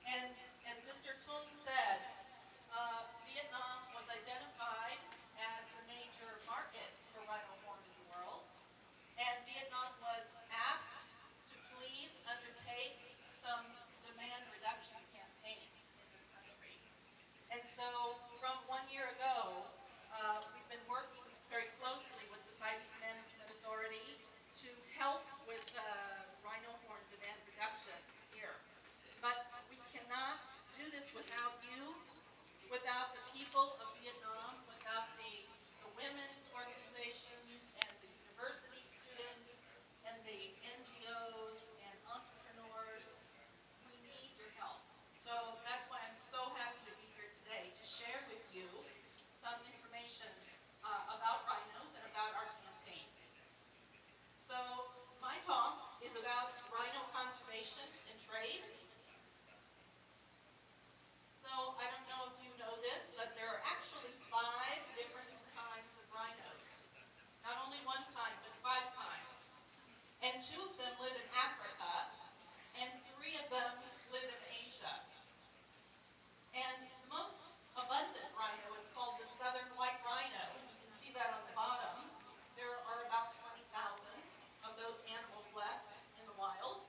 And as Mr. Tung said, Vietnam was identified as the major market for rhino horn in the world. And Vietnam was asked to please undertake some demand reduction campaigns in this country. And so from 1 year ago, we've been working very closely with the CITES Management Authority to help with rhino horn demand reduction here. But we cannot do this without you, without the people of Vietnam, without the women's organizations and the university students and the NGOs and entrepreneurs. We need your help. So that's why I'm so happy to be here today to share with you some information about rhinos and about our campaign. So my talk is about rhino conservation and trade. So I don't know if you know this, but there are actually 5 different kinds of rhinos. Not only one kind, but 5 kinds. And 2 of them live in Africa, and 3 of them live in Asia. And the most abundant rhino is called the southern white rhino. You can see that on the bottom. There are about 20,000 of those animals left in the wild.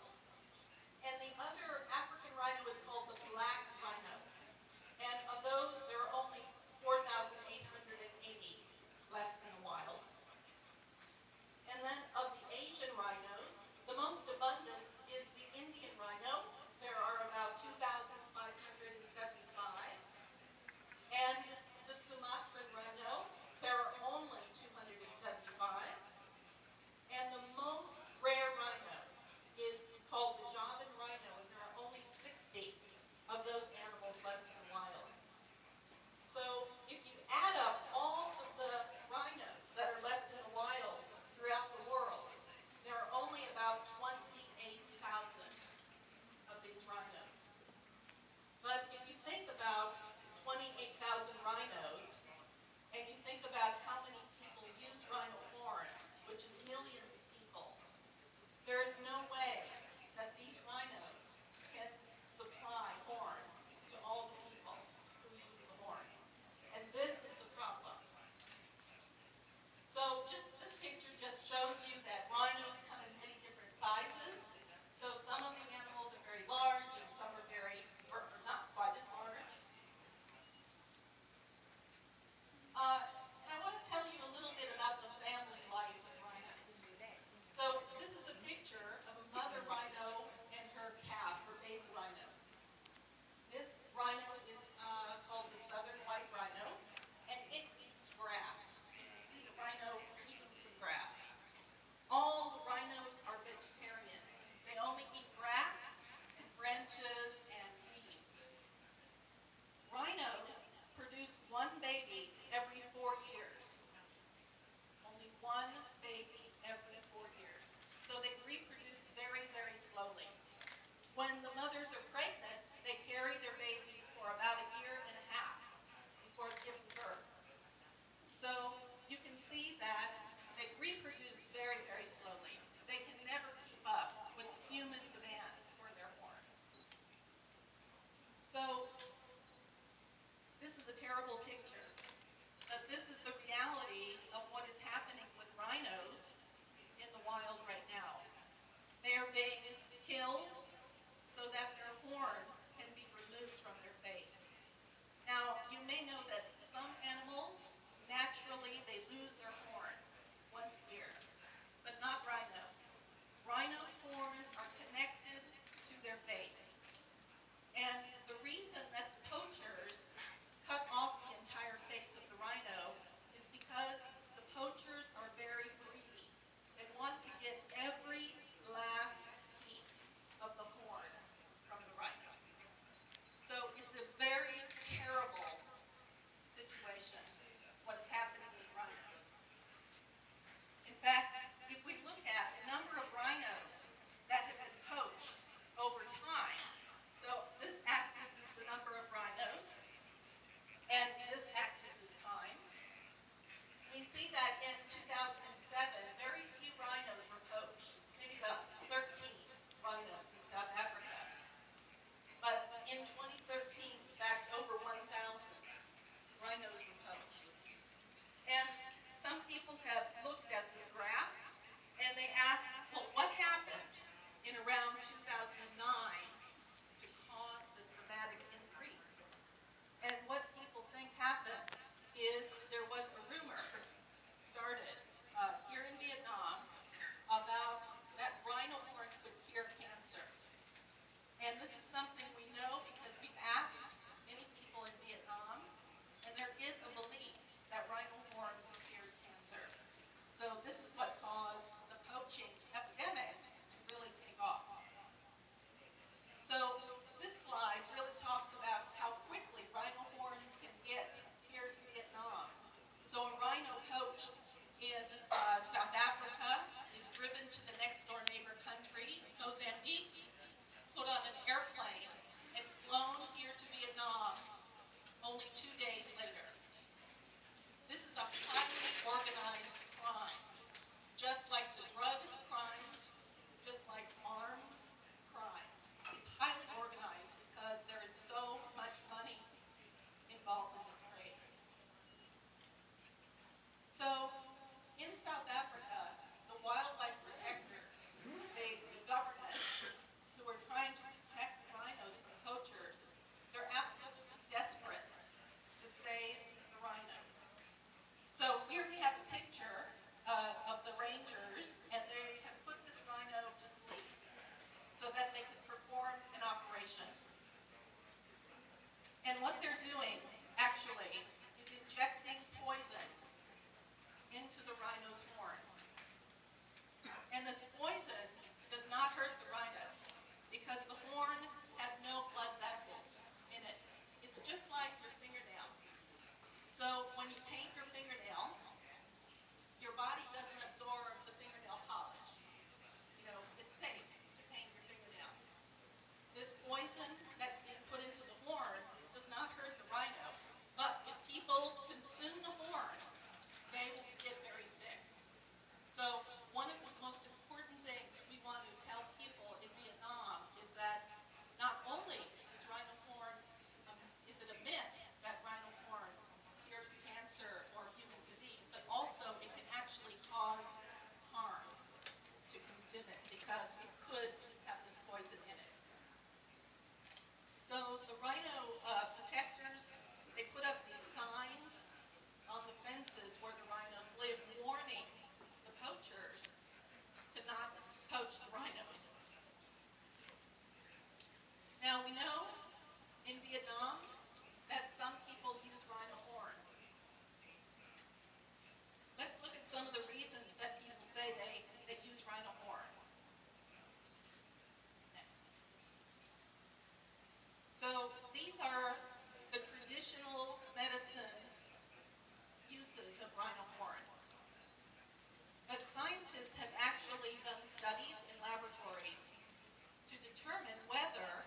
And the other African rhino is called the black rhino. And of those, there are only 4,880 left in the wild. And then of the Asian rhinos, the most abundant is the Indian rhino. There are about 2,575. And the Sumatran rhino, there are only 275. And the most rare rhino is called the Javan rhino, and there are only 60 of those animals left in the wild. So if you add up all of the rhinos that are left in the wild throughout the world, there are only about 28,000 of these rhinos. But if you think about 28,000 rhinos, and you think about how many people use rhino horn, which is millions of people, there is no way that these rhinos can supply horn to all the people who use the horn. And this is the problem. So this picture just shows you that rhinos come in many different sizes. So some of the animals are very large and some are or not quite as large. And I want to tell you a little bit about the family life of rhinos. So this is a picture of a mother rhino and her calf, her baby rhino. This rhino is called the southern white rhino, and it eats grass. You can see the rhino eating some grass. All the rhinos are vegetarians. They only eat grass and branches and weeds. Rhinos produce 1 baby every 4 years. Only 1 baby every 4 years. So they reproduce very, very slowly. When the mothers are pregnant, they carry their babies for about 1.5 years before giving birth. So you can see that they reproduce very, very slowly. They can never keep up with human demand for their horns. So this is a terrible picture, but this is the reality of what is happening with rhinos in the wild right now. They are being killed so that their horn can be removed from their face. Now, you may know that some animals, naturally, they lose their horn once a year, but not rhinos. Rhinos' horns are connected to their face. And the reason that poachers cut off the in 2013, in fact, over 1,000 rhinos were poached. And some people have looked at this graph and they ask, well, what happened in around 2009 to cause this dramatic increase? And what people think happened is there was a rumor started here in Vietnam about that rhino horn could cure cancer. And this is something we know because we've asked many people in Vietnam, and there is a belief that rhino horn cures cancer. So this is what caused the poaching epidemic to really take off. So this slide really talks about how quickly rhino horns can get here to Vietnam. So a rhino poached in South Africa is driven to the next door neighbor country, Mozambique, put on an airplane, and flown here to Vietnam only 2 days later. This is a highly organized crime, just like the drug crimes, just like arms crimes. It's highly organized because there is so much money involved in this trade. So, in South Africa, the wildlife protectors, the governments who are trying to protect rhinos from poachers, they're absolutely desperate to save the rhinos. So here we have a picture of the rangers, and they have put this rhino to sleep so that they can perform an operation. And what they're doing, actually, is injecting poison into the rhino's horn. And this poison does not hurt the rhino because the horn has no blood vessels in it. It's just like your fingernail. So when you paint your fingernail, your body doesn't absorb the fingernail polish. You know, it's safe to paint your fingernail. This poison that's being put into the horn does not hurt the rhino, but if people consume the horn, they will get very sick. So one of the most important things we want to tell people in Vietnam is that not only is rhino horn, is it a myth that rhino horn cures cancer or human disease, but also it can actually cause harm to consume it because it could have this poison in it. So the rhino protectors, they put up these signs on the fences where the rhinos live, warning the poachers to not poach the rhinos. Now we know in Vietnam that some people use rhino horn. Let's look at some of the reasons that people say they use rhino horn. Next. So these are the traditional medicine uses of rhino horn. But scientists have actually done studies in laboratories to determine whether